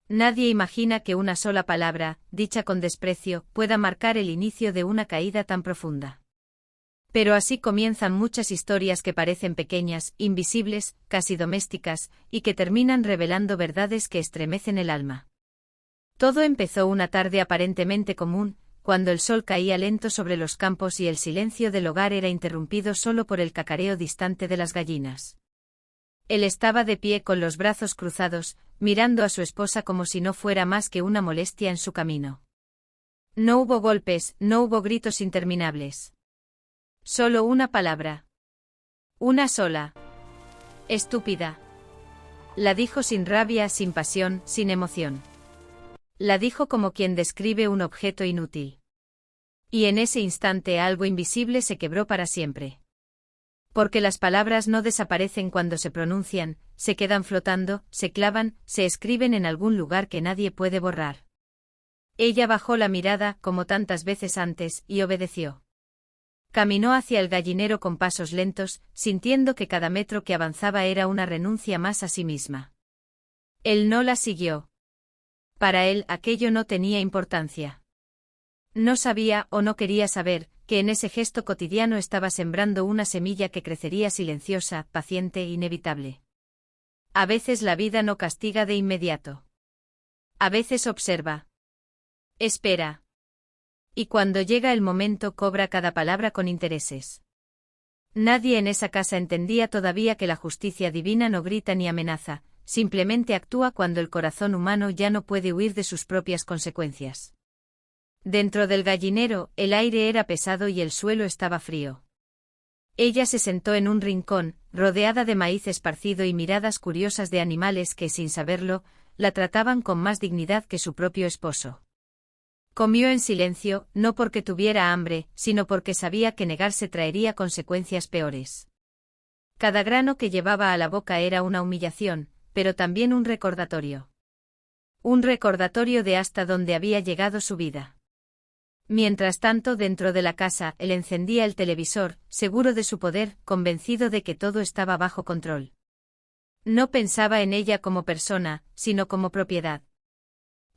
Nadie imagina que una sola palabra, dicha con desprecio, pueda marcar el inicio de una caída tan profunda. Pero así comienzan muchas historias que parecen pequeñas, invisibles, casi domésticas, y que terminan revelando verdades que estremecen el alma. Todo empezó una tarde aparentemente común, cuando el sol caía lento sobre los campos y el silencio del hogar era interrumpido solo por el cacareo distante de las gallinas. Él estaba de pie con los brazos cruzados, mirando a su esposa como si no fuera más que una molestia en su camino. No hubo golpes, no hubo gritos interminables. Solo una palabra. Una sola. Estúpida. La dijo sin rabia, sin pasión, sin emoción. La dijo como quien describe un objeto inútil. Y en ese instante algo invisible se quebró para siempre. Porque las palabras no desaparecen cuando se pronuncian, se quedan flotando, se clavan, se escriben en algún lugar que nadie puede borrar. Ella bajó la mirada, como tantas veces antes, y obedeció. Caminó hacia el gallinero con pasos lentos, sintiendo que cada metro que avanzaba era una renuncia más a sí misma. Él no la siguió. Para él aquello no tenía importancia. No sabía, o no quería saber, que en ese gesto cotidiano estaba sembrando una semilla que crecería silenciosa, paciente e inevitable. A veces la vida no castiga de inmediato. A veces observa. Espera. Y cuando llega el momento cobra cada palabra con intereses. Nadie en esa casa entendía todavía que la justicia divina no grita ni amenaza, simplemente actúa cuando el corazón humano ya no puede huir de sus propias consecuencias. Dentro del gallinero, el aire era pesado y el suelo estaba frío. Ella se sentó en un rincón, rodeada de maíz esparcido y miradas curiosas de animales que, sin saberlo, la trataban con más dignidad que su propio esposo. Comió en silencio, no porque tuviera hambre, sino porque sabía que negarse traería consecuencias peores. Cada grano que llevaba a la boca era una humillación, pero también un recordatorio. Un recordatorio de hasta dónde había llegado su vida. Mientras tanto, dentro de la casa, él encendía el televisor, seguro de su poder, convencido de que todo estaba bajo control. No pensaba en ella como persona, sino como propiedad.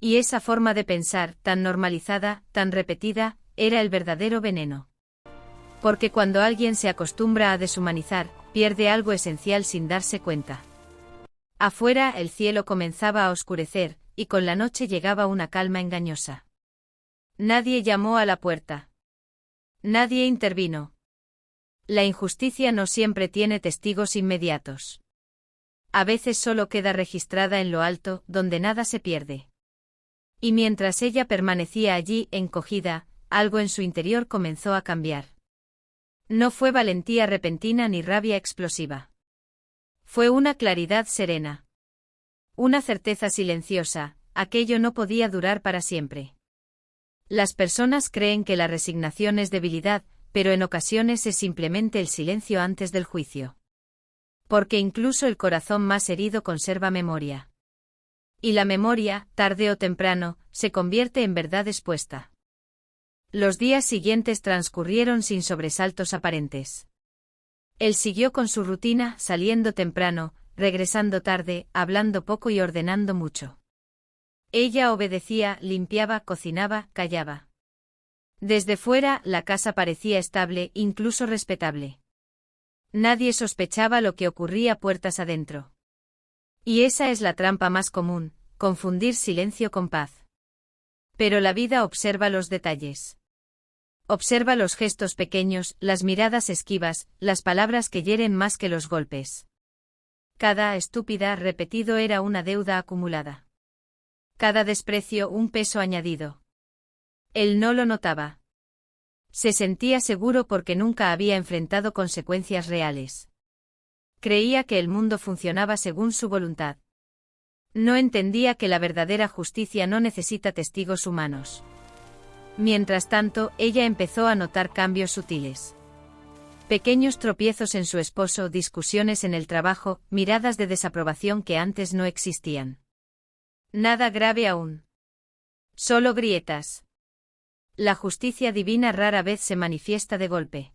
Y esa forma de pensar, tan normalizada, tan repetida, era el verdadero veneno. Porque cuando alguien se acostumbra a deshumanizar, pierde algo esencial sin darse cuenta. Afuera el cielo comenzaba a oscurecer, y con la noche llegaba una calma engañosa. Nadie llamó a la puerta. Nadie intervino. La injusticia no siempre tiene testigos inmediatos. A veces solo queda registrada en lo alto, donde nada se pierde. Y mientras ella permanecía allí, encogida, algo en su interior comenzó a cambiar. No fue valentía repentina ni rabia explosiva. Fue una claridad serena. Una certeza silenciosa, aquello no podía durar para siempre. Las personas creen que la resignación es debilidad, pero en ocasiones es simplemente el silencio antes del juicio. Porque incluso el corazón más herido conserva memoria. Y la memoria, tarde o temprano, se convierte en verdad expuesta. Los días siguientes transcurrieron sin sobresaltos aparentes. Él siguió con su rutina, saliendo temprano, regresando tarde, hablando poco y ordenando mucho. Ella obedecía, limpiaba, cocinaba, callaba. Desde fuera, la casa parecía estable, incluso respetable. Nadie sospechaba lo que ocurría puertas adentro. Y esa es la trampa más común, confundir silencio con paz. Pero la vida observa los detalles. Observa los gestos pequeños, las miradas esquivas, las palabras que hieren más que los golpes. Cada estúpida repetido era una deuda acumulada. Cada desprecio un peso añadido. Él no lo notaba. Se sentía seguro porque nunca había enfrentado consecuencias reales. Creía que el mundo funcionaba según su voluntad. No entendía que la verdadera justicia no necesita testigos humanos. Mientras tanto, ella empezó a notar cambios sutiles. Pequeños tropiezos en su esposo, discusiones en el trabajo, miradas de desaprobación que antes no existían. Nada grave aún. Solo grietas. La justicia divina rara vez se manifiesta de golpe.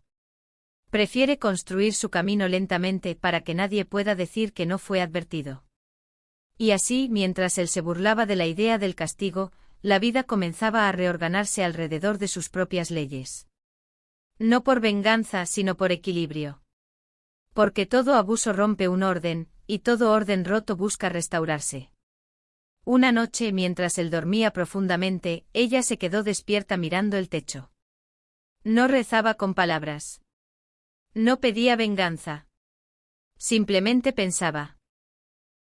Prefiere construir su camino lentamente para que nadie pueda decir que no fue advertido. Y así, mientras él se burlaba de la idea del castigo, la vida comenzaba a reorganarse alrededor de sus propias leyes. No por venganza, sino por equilibrio. Porque todo abuso rompe un orden, y todo orden roto busca restaurarse. Una noche, mientras él dormía profundamente, ella se quedó despierta mirando el techo. No rezaba con palabras. No pedía venganza. Simplemente pensaba.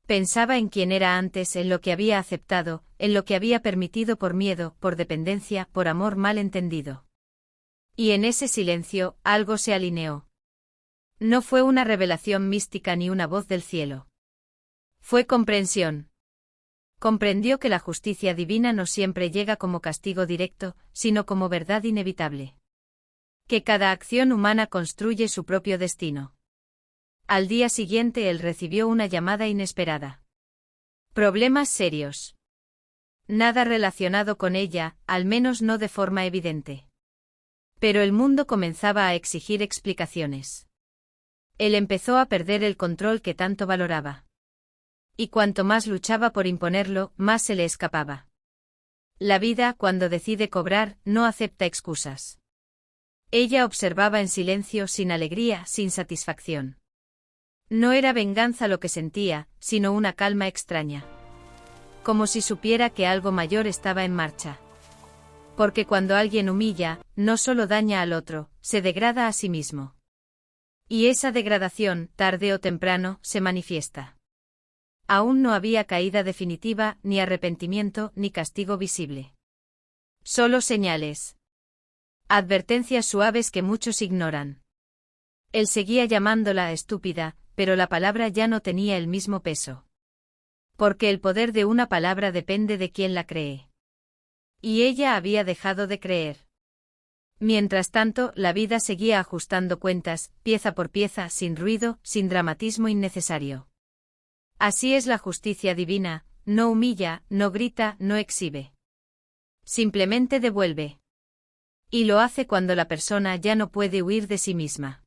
Pensaba en quién era antes, en lo que había aceptado, en lo que había permitido por miedo, por dependencia, por amor mal entendido. Y en ese silencio, algo se alineó. No fue una revelación mística ni una voz del cielo. Fue comprensión. Comprendió que la justicia divina no siempre llega como castigo directo, sino como verdad inevitable. Que cada acción humana construye su propio destino. Al día siguiente él recibió una llamada inesperada. Problemas serios. Nada relacionado con ella, al menos no de forma evidente. Pero el mundo comenzaba a exigir explicaciones. Él empezó a perder el control que tanto valoraba. Y cuanto más luchaba por imponerlo, más se le escapaba. La vida, cuando decide cobrar, no acepta excusas. Ella observaba en silencio, sin alegría, sin satisfacción. No era venganza lo que sentía, sino una calma extraña. Como si supiera que algo mayor estaba en marcha. Porque cuando alguien humilla, no solo daña al otro, se degrada a sí mismo. Y esa degradación, tarde o temprano, se manifiesta. Aún no había caída definitiva, ni arrepentimiento, ni castigo visible. Solo señales. Advertencias suaves que muchos ignoran. Él seguía llamándola estúpida, pero la palabra ya no tenía el mismo peso. Porque el poder de una palabra depende de quien la cree. Y ella había dejado de creer. Mientras tanto, la vida seguía ajustando cuentas, pieza por pieza, sin ruido, sin dramatismo innecesario. Así es la justicia divina, no humilla, no grita, no exhibe. Simplemente devuelve. Y lo hace cuando la persona ya no puede huir de sí misma.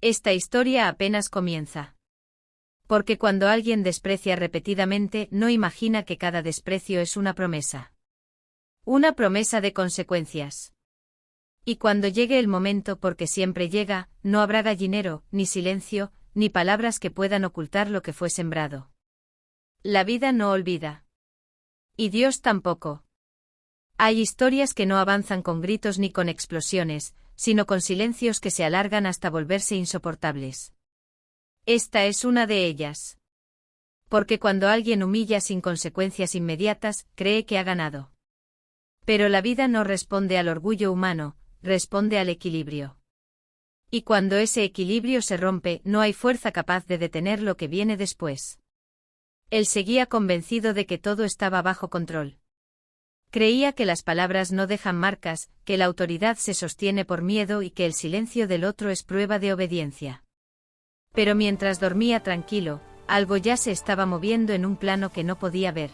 Esta historia apenas comienza. Porque cuando alguien desprecia repetidamente, no imagina que cada desprecio es una promesa. Una promesa de consecuencias. Y cuando llegue el momento, porque siempre llega, no habrá gallinero, ni silencio, ni palabras que puedan ocultar lo que fue sembrado. La vida no olvida. Y Dios tampoco. Hay historias que no avanzan con gritos ni con explosiones, sino con silencios que se alargan hasta volverse insoportables. Esta es una de ellas. Porque cuando alguien humilla sin consecuencias inmediatas, cree que ha ganado. Pero la vida no responde al orgullo humano, responde al equilibrio. Y cuando ese equilibrio se rompe, no hay fuerza capaz de detener lo que viene después. Él seguía convencido de que todo estaba bajo control. Creía que las palabras no dejan marcas, que la autoridad se sostiene por miedo y que el silencio del otro es prueba de obediencia. Pero mientras dormía tranquilo, algo ya se estaba moviendo en un plano que no podía ver.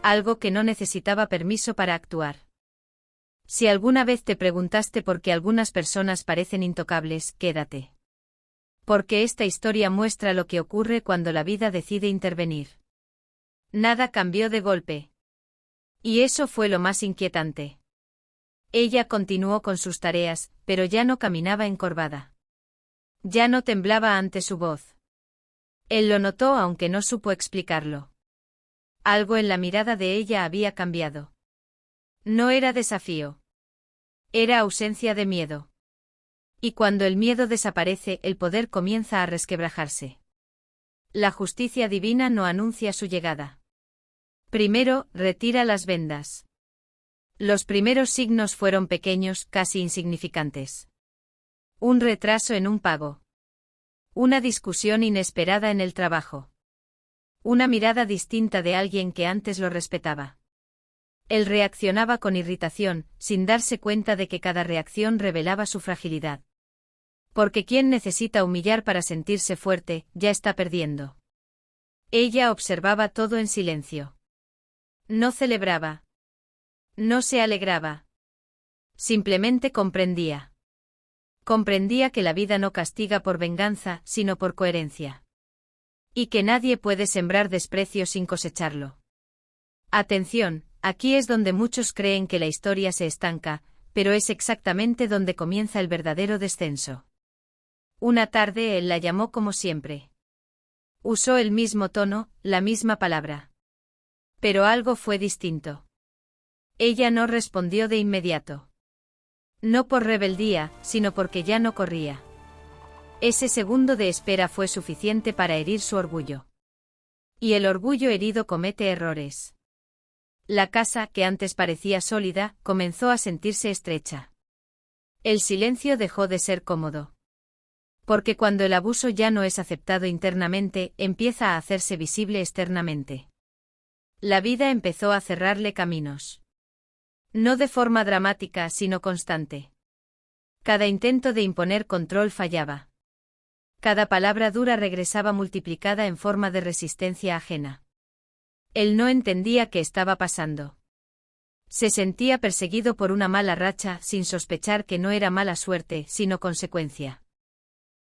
Algo que no necesitaba permiso para actuar. Si alguna vez te preguntaste por qué algunas personas parecen intocables, quédate. Porque esta historia muestra lo que ocurre cuando la vida decide intervenir. Nada cambió de golpe. Y eso fue lo más inquietante. Ella continuó con sus tareas, pero ya no caminaba encorvada. Ya no temblaba ante su voz. Él lo notó aunque no supo explicarlo. Algo en la mirada de ella había cambiado. No era desafío. Era ausencia de miedo. Y cuando el miedo desaparece, el poder comienza a resquebrajarse. La justicia divina no anuncia su llegada. Primero, retira las vendas. Los primeros signos fueron pequeños, casi insignificantes. Un retraso en un pago. Una discusión inesperada en el trabajo. Una mirada distinta de alguien que antes lo respetaba. Él reaccionaba con irritación, sin darse cuenta de que cada reacción revelaba su fragilidad. Porque quien necesita humillar para sentirse fuerte, ya está perdiendo. Ella observaba todo en silencio. No celebraba. No se alegraba. Simplemente comprendía. Comprendía que la vida no castiga por venganza, sino por coherencia. Y que nadie puede sembrar desprecio sin cosecharlo. Atención, aquí es donde muchos creen que la historia se estanca, pero es exactamente donde comienza el verdadero descenso. Una tarde él la llamó como siempre. Usó el mismo tono, la misma palabra. Pero algo fue distinto. Ella no respondió de inmediato. No por rebeldía, sino porque ya no corría. Ese segundo de espera fue suficiente para herir su orgullo. Y el orgullo herido comete errores. La casa, que antes parecía sólida, comenzó a sentirse estrecha. El silencio dejó de ser cómodo. Porque cuando el abuso ya no es aceptado internamente, empieza a hacerse visible externamente. La vida empezó a cerrarle caminos. No de forma dramática, sino constante. Cada intento de imponer control fallaba. Cada palabra dura regresaba multiplicada en forma de resistencia ajena. Él no entendía qué estaba pasando. Se sentía perseguido por una mala racha sin sospechar que no era mala suerte, sino consecuencia.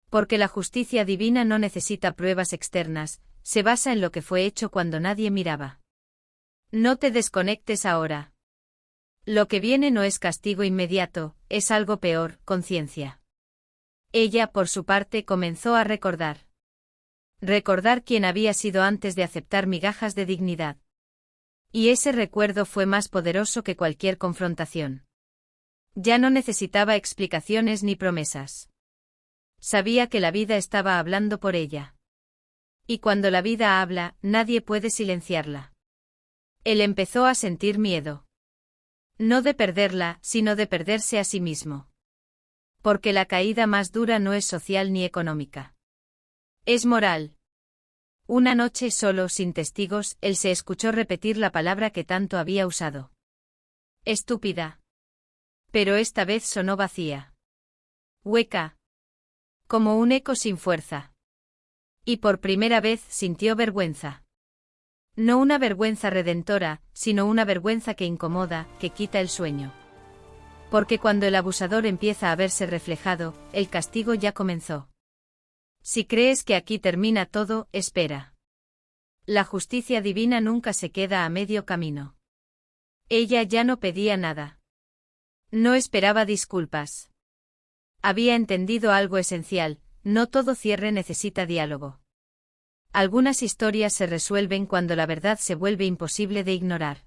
Porque la justicia divina no necesita pruebas externas, se basa en lo que fue hecho cuando nadie miraba. No te desconectes ahora. Lo que viene no es castigo inmediato, es algo peor, conciencia. Ella, por su parte, comenzó a recordar. Recordar quién había sido antes de aceptar migajas de dignidad. Y ese recuerdo fue más poderoso que cualquier confrontación. Ya no necesitaba explicaciones ni promesas. Sabía que la vida estaba hablando por ella. Y cuando la vida habla, nadie puede silenciarla. Él empezó a sentir miedo. No de perderla, sino de perderse a sí mismo. Porque la caída más dura no es social ni económica. Es moral. Una noche solo, sin testigos, él se escuchó repetir la palabra que tanto había usado. Estúpida. Pero esta vez sonó vacía. Hueca. Como un eco sin fuerza. Y por primera vez sintió vergüenza. No una vergüenza redentora, sino una vergüenza que incomoda, que quita el sueño. Porque cuando el abusador empieza a verse reflejado, el castigo ya comenzó. Si crees que aquí termina todo, espera. La justicia divina nunca se queda a medio camino. Ella ya no pedía nada. No esperaba disculpas. Había entendido algo esencial, no todo cierre necesita diálogo. Algunas historias se resuelven cuando la verdad se vuelve imposible de ignorar.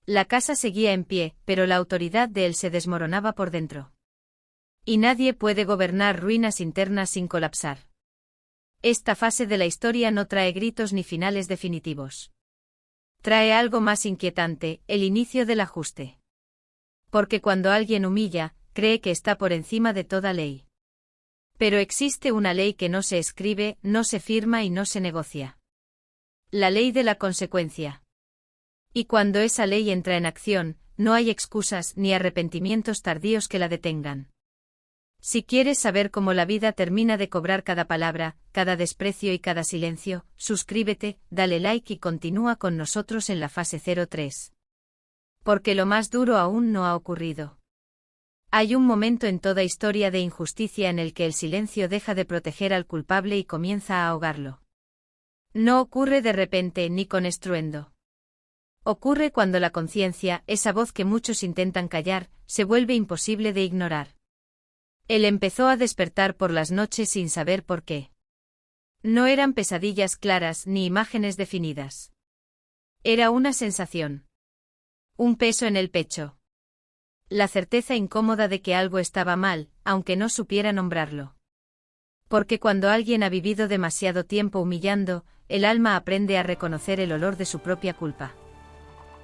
La casa seguía en pie, pero la autoridad de él se desmoronaba por dentro. Y nadie puede gobernar ruinas internas sin colapsar. Esta fase de la historia no trae gritos ni finales definitivos. Trae algo más inquietante, el inicio del ajuste. Porque cuando alguien humilla, cree que está por encima de toda ley. Pero existe una ley que no se escribe, no se firma y no se negocia. La ley de la consecuencia. Y cuando esa ley entra en acción, no hay excusas ni arrepentimientos tardíos que la detengan. Si quieres saber cómo la vida termina de cobrar cada palabra, cada desprecio y cada silencio, suscríbete, dale like y continúa con nosotros en la fase 03. Porque lo más duro aún no ha ocurrido. Hay un momento en toda historia de injusticia en el que el silencio deja de proteger al culpable y comienza a ahogarlo. No ocurre de repente ni con estruendo. Ocurre cuando la conciencia, esa voz que muchos intentan callar, se vuelve imposible de ignorar. Él empezó a despertar por las noches sin saber por qué. No eran pesadillas claras ni imágenes definidas. Era una sensación. Un peso en el pecho. La certeza incómoda de que algo estaba mal, aunque no supiera nombrarlo. Porque cuando alguien ha vivido demasiado tiempo humillando, el alma aprende a reconocer el olor de su propia culpa.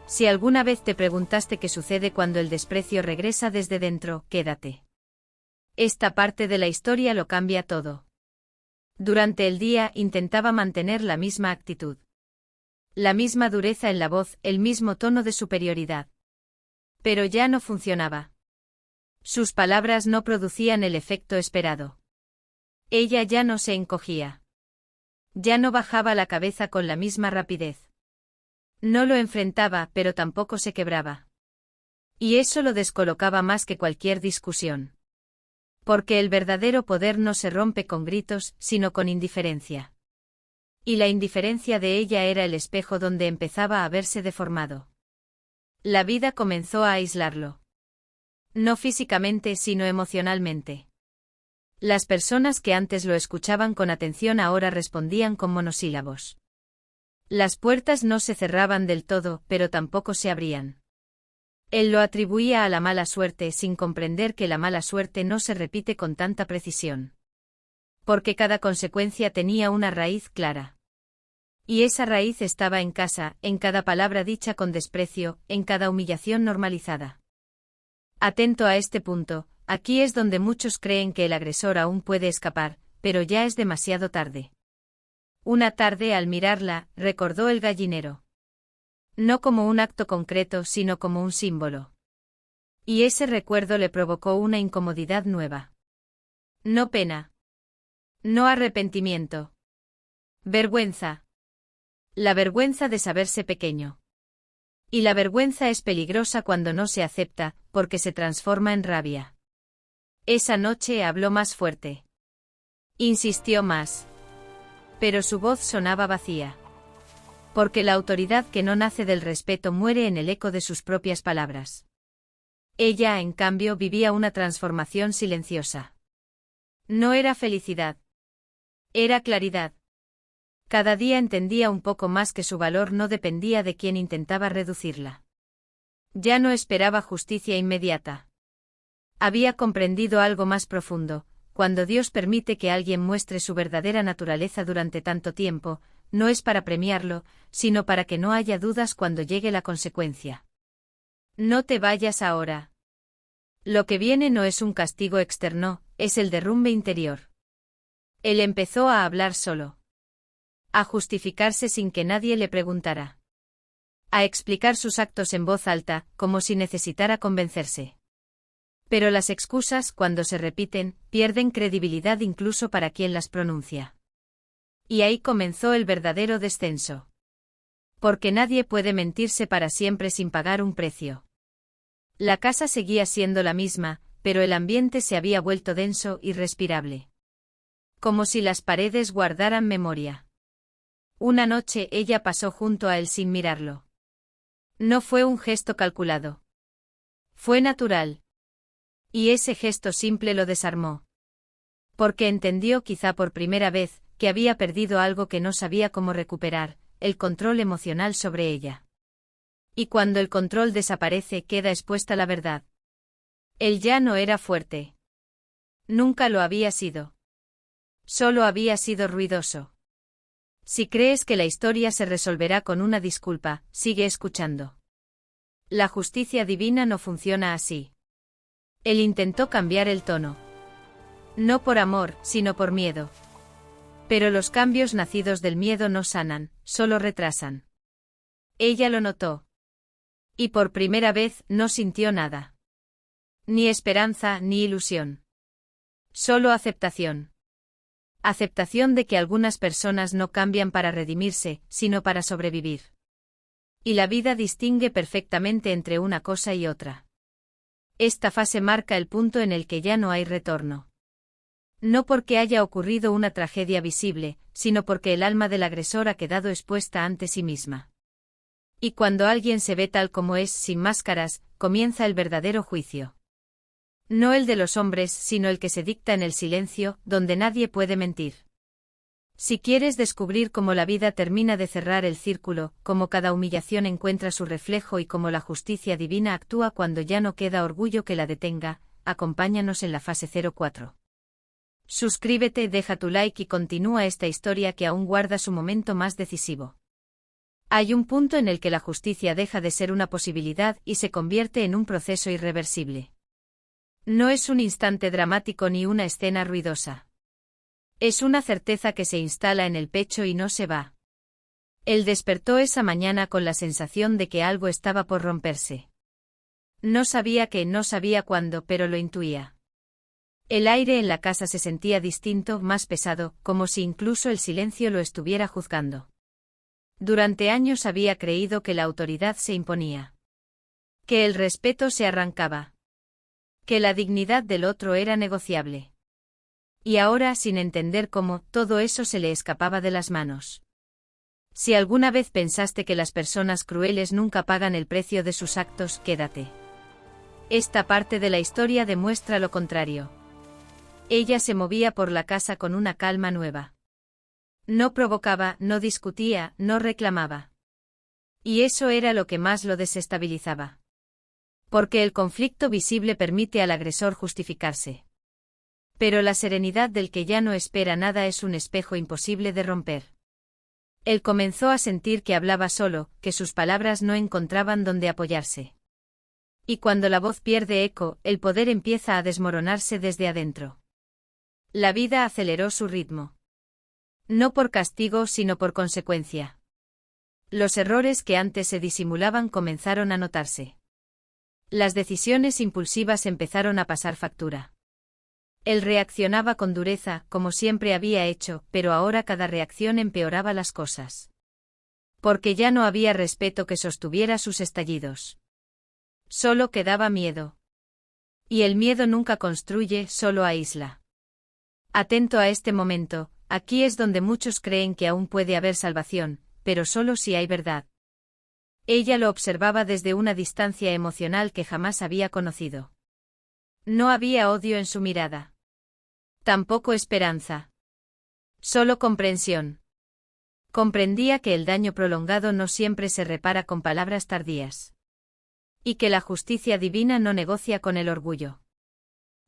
Si alguna vez te preguntaste qué sucede cuando el desprecio regresa desde dentro, quédate. Esta parte de la historia lo cambia todo. Durante el día intentaba mantener la misma actitud. La misma dureza en la voz, el mismo tono de superioridad. Pero ya no funcionaba. Sus palabras no producían el efecto esperado. Ella ya no se encogía. Ya no bajaba la cabeza con la misma rapidez. No lo enfrentaba, pero tampoco se quebraba. Y eso lo descolocaba más que cualquier discusión. Porque el verdadero poder no se rompe con gritos, sino con indiferencia. Y la indiferencia de ella era el espejo donde empezaba a verse deformado. La vida comenzó a aislarlo. No físicamente, sino emocionalmente. Las personas que antes lo escuchaban con atención ahora respondían con monosílabos. Las puertas no se cerraban del todo, pero tampoco se abrían. Él lo atribuía a la mala suerte sin comprender que la mala suerte no se repite con tanta precisión. Porque cada consecuencia tenía una raíz clara. Y esa raíz estaba en casa, en cada palabra dicha con desprecio, en cada humillación normalizada. Atento a este punto, aquí es donde muchos creen que el agresor aún puede escapar, pero ya es demasiado tarde. Una tarde al mirarla, recordó el gallinero. No como un acto concreto, sino como un símbolo. Y ese recuerdo le provocó una incomodidad nueva. No pena. No arrepentimiento. Vergüenza. La vergüenza de saberse pequeño. Y la vergüenza es peligrosa cuando no se acepta, porque se transforma en rabia. Esa noche habló más fuerte. Insistió más. Pero su voz sonaba vacía. Porque la autoridad que no nace del respeto muere en el eco de sus propias palabras. Ella, en cambio, vivía una transformación silenciosa. No era felicidad. Era claridad. Cada día entendía un poco más que su valor no dependía de quien intentaba reducirla. Ya no esperaba justicia inmediata. Había comprendido algo más profundo: cuando Dios permite que alguien muestre su verdadera naturaleza durante tanto tiempo, no es para premiarlo, sino para que no haya dudas cuando llegue la consecuencia. No te vayas ahora. Lo que viene no es un castigo externo, es el derrumbe interior. Él empezó a hablar solo. A justificarse sin que nadie le preguntara. A explicar sus actos en voz alta, como si necesitara convencerse. Pero las excusas, cuando se repiten, pierden credibilidad incluso para quien las pronuncia. Y ahí comenzó el verdadero descenso. Porque nadie puede mentirse para siempre sin pagar un precio. La casa seguía siendo la misma, pero el ambiente se había vuelto denso y respirable. Como si las paredes guardaran memoria. Una noche ella pasó junto a él sin mirarlo. No fue un gesto calculado. Fue natural. Y ese gesto simple lo desarmó. Porque entendió, quizá por primera vez, que había perdido algo que no sabía cómo recuperar: el control emocional sobre ella. Y cuando el control desaparece, queda expuesta la verdad. Él ya no era fuerte. Nunca lo había sido. Solo había sido ruidoso. Si crees que la historia se resolverá con una disculpa, sigue escuchando. La justicia divina no funciona así. Él intentó cambiar el tono. No por amor, sino por miedo. Pero los cambios nacidos del miedo no sanan, solo retrasan. Ella lo notó. Y por primera vez no sintió nada. Ni esperanza ni ilusión. Solo aceptación. Aceptación de que algunas personas no cambian para redimirse, sino para sobrevivir. Y la vida distingue perfectamente entre una cosa y otra. Esta fase marca el punto en el que ya no hay retorno. No porque haya ocurrido una tragedia visible, sino porque el alma del agresor ha quedado expuesta ante sí misma. Y cuando alguien se ve tal como es, sin máscaras, comienza el verdadero juicio. No el de los hombres, sino el que se dicta en el silencio, donde nadie puede mentir. Si quieres descubrir cómo la vida termina de cerrar el círculo, cómo cada humillación encuentra su reflejo y cómo la justicia divina actúa cuando ya no queda orgullo que la detenga, acompáñanos en la fase 04. Suscríbete, deja tu like y continúa esta historia que aún guarda su momento más decisivo. Hay un punto en el que la justicia deja de ser una posibilidad y se convierte en un proceso irreversible. No es un instante dramático ni una escena ruidosa. Es una certeza que se instala en el pecho y no se va. Él despertó esa mañana con la sensación de que algo estaba por romperse. No sabía qué, no sabía cuándo, pero lo intuía. El aire en la casa se sentía distinto, más pesado, como si incluso el silencio lo estuviera juzgando. Durante años había creído que la autoridad se imponía. Que el respeto se arrancaba. Que la dignidad del otro era negociable. Y ahora, sin entender cómo, todo eso se le escapaba de las manos. Si alguna vez pensaste que las personas crueles nunca pagan el precio de sus actos, quédate. Esta parte de la historia demuestra lo contrario. Ella se movía por la casa con una calma nueva. No provocaba, no discutía, no reclamaba. Y eso era lo que más lo desestabilizaba. Porque el conflicto visible permite al agresor justificarse. Pero la serenidad del que ya no espera nada es un espejo imposible de romper. Él comenzó a sentir que hablaba solo, que sus palabras no encontraban dónde apoyarse. Y cuando la voz pierde eco, el poder empieza a desmoronarse desde adentro. La vida aceleró su ritmo. No por castigo, sino por consecuencia. Los errores que antes se disimulaban comenzaron a notarse. Las decisiones impulsivas empezaron a pasar factura. Él reaccionaba con dureza, como siempre había hecho, pero ahora cada reacción empeoraba las cosas. Porque ya no había respeto que sostuviera sus estallidos. Solo quedaba miedo. Y el miedo nunca construye, solo aísla. Atento a este momento, aquí es donde muchos creen que aún puede haber salvación, pero solo si hay verdad. Ella lo observaba desde una distancia emocional que jamás había conocido. No había odio en su mirada. Tampoco esperanza. Solo comprensión. Comprendía que el daño prolongado no siempre se repara con palabras tardías. Y que la justicia divina no negocia con el orgullo.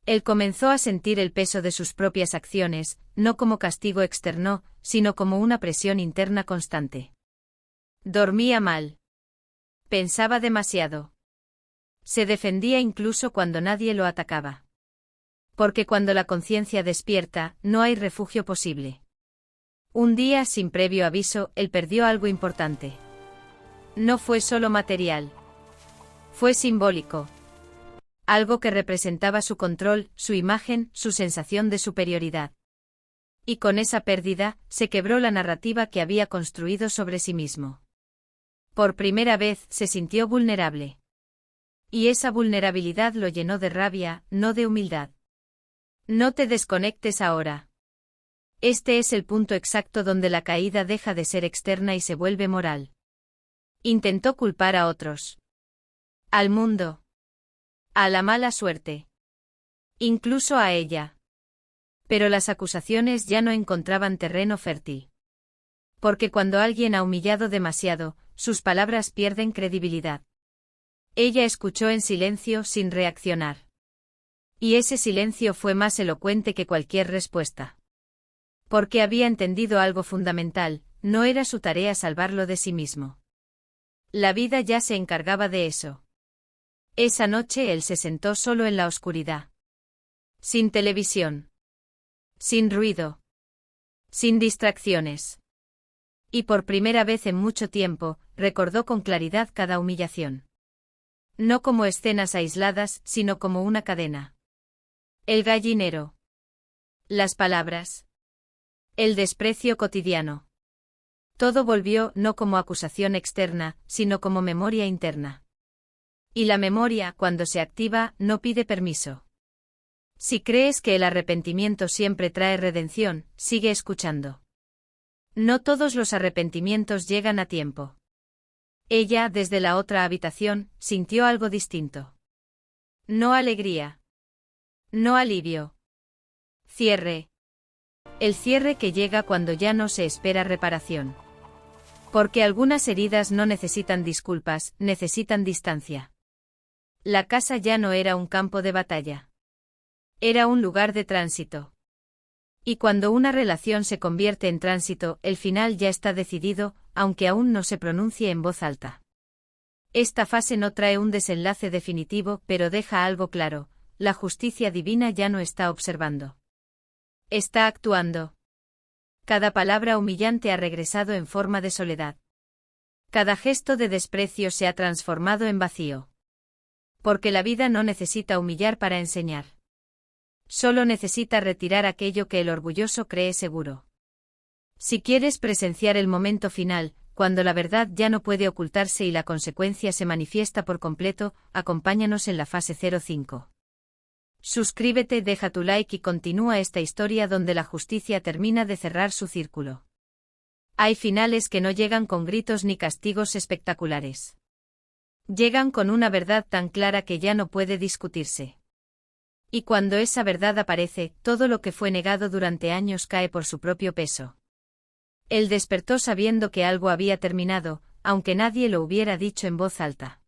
Él comenzó a sentir el peso de sus propias acciones, no como castigo externo, sino como una presión interna constante. Dormía mal. Pensaba demasiado. Se defendía incluso cuando nadie lo atacaba. Porque cuando la conciencia despierta, no hay refugio posible. Un día, sin previo aviso, él perdió algo importante. No fue solo material. Fue simbólico. Algo que representaba su control, su imagen, su sensación de superioridad. Y con esa pérdida, se quebró la narrativa que había construido sobre sí mismo. Por primera vez, se sintió vulnerable. Y esa vulnerabilidad lo llenó de rabia, no de humildad. No te desconectes ahora. Este es el punto exacto donde la caída deja de ser externa y se vuelve moral. Intentó culpar a otros. Al mundo. A la mala suerte. Incluso a ella. Pero las acusaciones ya no encontraban terreno fértil. Porque cuando alguien ha humillado demasiado, sus palabras pierden credibilidad. Ella escuchó en silencio sin reaccionar. Y ese silencio fue más elocuente que cualquier respuesta. Porque había entendido algo fundamental, no era su tarea salvarlo de sí mismo. La vida ya se encargaba de eso. Esa noche él se sentó solo en la oscuridad. Sin televisión. Sin ruido. Sin distracciones. Y por primera vez en mucho tiempo, recordó con claridad cada humillación. No como escenas aisladas, sino como una cadena. El gallinero. Las palabras. El desprecio cotidiano. Todo volvió no como acusación externa, sino como memoria interna. Y la memoria, cuando se activa, no pide permiso. Si crees que el arrepentimiento siempre trae redención, sigue escuchando. No todos los arrepentimientos llegan a tiempo. Ella, desde la otra habitación, sintió algo distinto. No alegría. No alivio. Cierre. El cierre que llega cuando ya no se espera reparación. Porque algunas heridas no necesitan disculpas, necesitan distancia. La casa ya no era un campo de batalla. Era un lugar de tránsito. Y cuando una relación se convierte en tránsito, el final ya está decidido, aunque aún no se pronuncie en voz alta. Esta fase no trae un desenlace definitivo, pero deja algo claro: la justicia divina ya no está observando. Está actuando. Cada palabra humillante ha regresado en forma de soledad. Cada gesto de desprecio se ha transformado en vacío. Porque la vida no necesita humillar para enseñar. Solo necesita retirar aquello que el orgulloso cree seguro. Si quieres presenciar el momento final, cuando la verdad ya no puede ocultarse y la consecuencia se manifiesta por completo, acompáñanos en la fase 05. Suscríbete, deja tu like y continúa esta historia donde la justicia termina de cerrar su círculo. Hay finales que no llegan con gritos ni castigos espectaculares. Llegan con una verdad tan clara que ya no puede discutirse. Y cuando esa verdad aparece, todo lo que fue negado durante años cae por su propio peso. Él despertó sabiendo que algo había terminado, aunque nadie lo hubiera dicho en voz alta.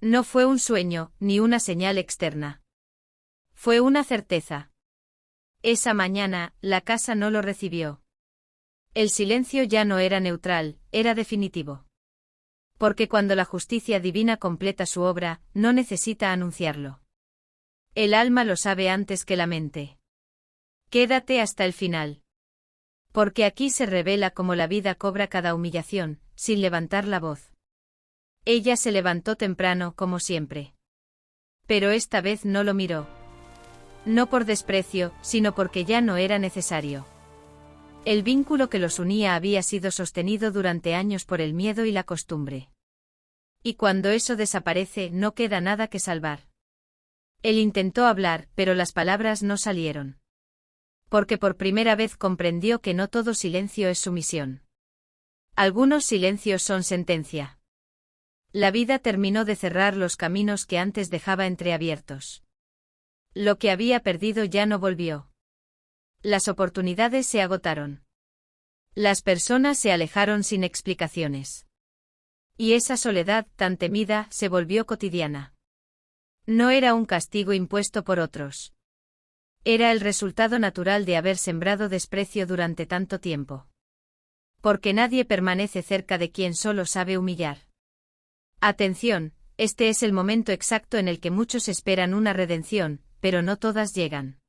No fue un sueño, ni una señal externa. Fue una certeza. Esa mañana, la casa no lo recibió. El silencio ya no era neutral, era definitivo. Porque cuando la justicia divina completa su obra, no necesita anunciarlo. El alma lo sabe antes que la mente. Quédate hasta el final. Porque aquí se revela cómo la vida cobra cada humillación, sin levantar la voz. Ella se levantó temprano, como siempre. Pero esta vez no lo miró. No por desprecio, sino porque ya no era necesario. El vínculo que los unía había sido sostenido durante años por el miedo y la costumbre. Y cuando eso desaparece, no queda nada que salvar. Él intentó hablar, pero las palabras no salieron. Porque por primera vez comprendió que no todo silencio es sumisión. Algunos silencios son sentencia. La vida terminó de cerrar los caminos que antes dejaba entreabiertos. Lo que había perdido ya no volvió. Las oportunidades se agotaron. Las personas se alejaron sin explicaciones. Y esa soledad tan temida se volvió cotidiana. No era un castigo impuesto por otros. Era el resultado natural de haber sembrado desprecio durante tanto tiempo. Porque nadie permanece cerca de quien solo sabe humillar. Atención, este es el momento exacto en el que muchos esperan una redención, pero no todas llegan.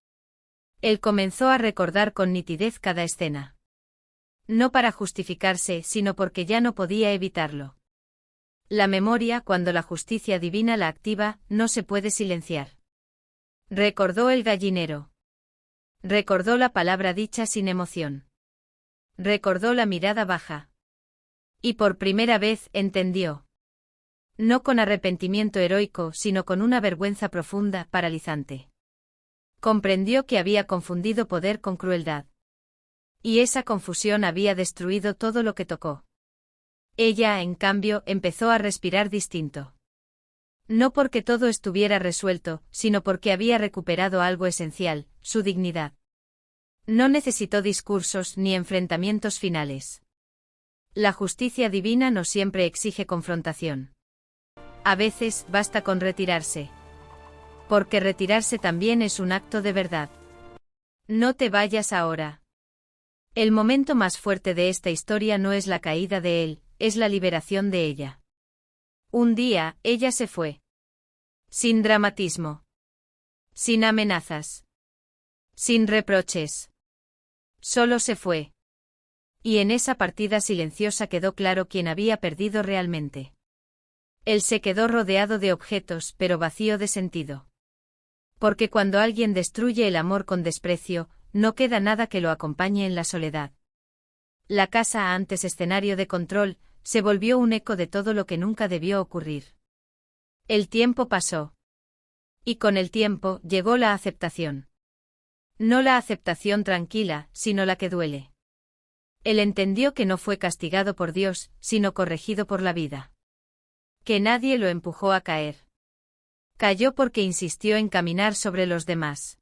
Él comenzó a recordar con nitidez cada escena. No para justificarse, sino porque ya no podía evitarlo. La memoria, cuando la justicia divina la activa, no se puede silenciar. Recordó el gallinero. Recordó la palabra dicha sin emoción. Recordó la mirada baja. Y por primera vez entendió. No con arrepentimiento heroico, sino con una vergüenza profunda, paralizante. Comprendió que había confundido poder con crueldad. Y esa confusión había destruido todo lo que tocó. Ella, en cambio, empezó a respirar distinto. No porque todo estuviera resuelto, sino porque había recuperado algo esencial, su dignidad. No necesitó discursos ni enfrentamientos finales. La justicia divina no siempre exige confrontación. A veces basta con retirarse. Porque retirarse también es un acto de verdad. No te vayas ahora. El momento más fuerte de esta historia no es la caída de él, es la liberación de ella. Un día, ella se fue. Sin dramatismo. Sin amenazas. Sin reproches. Solo se fue. Y en esa partida silenciosa quedó claro quién había perdido realmente. Él se quedó rodeado de objetos, pero vacío de sentido. Porque cuando alguien destruye el amor con desprecio, no queda nada que lo acompañe en la soledad. La casa, antes escenario de control, se volvió un eco de todo lo que nunca debió ocurrir. El tiempo pasó. Y con el tiempo llegó la aceptación. No la aceptación tranquila, sino la que duele. Él entendió que no fue castigado por Dios, sino corregido por la vida. Que nadie lo empujó a caer. Cayó porque insistió en caminar sobre los demás.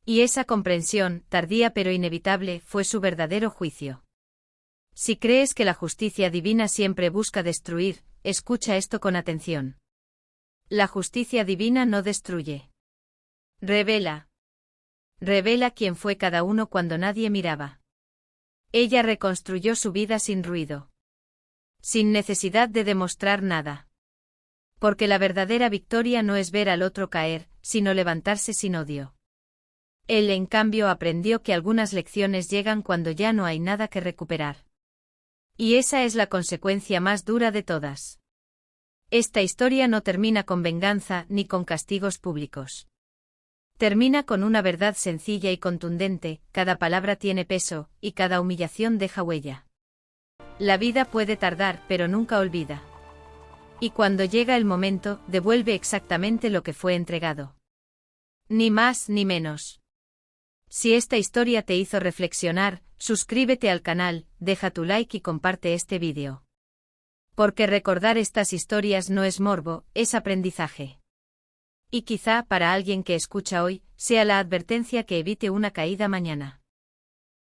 Y esa comprensión, tardía pero inevitable, fue su verdadero juicio. Si crees que la justicia divina siempre busca destruir, escucha esto con atención. La justicia divina no destruye. Revela. Revela quién fue cada uno cuando nadie miraba. Ella reconstruyó su vida sin ruido. Sin necesidad de demostrar nada. Porque la verdadera victoria no es ver al otro caer, sino levantarse sin odio. Él, en cambio, aprendió que algunas lecciones llegan cuando ya no hay nada que recuperar. Y esa es la consecuencia más dura de todas. Esta historia no termina con venganza ni con castigos públicos. Termina con una verdad sencilla y contundente: cada palabra tiene peso, y cada humillación deja huella. La vida puede tardar, pero nunca olvida. Y cuando llega el momento, devuelve exactamente lo que fue entregado. Ni más ni menos. Si esta historia te hizo reflexionar, suscríbete al canal, deja tu like y comparte este vídeo. Porque recordar estas historias no es morbo, es aprendizaje. Y quizá para alguien que escucha hoy, sea la advertencia que evite una caída mañana.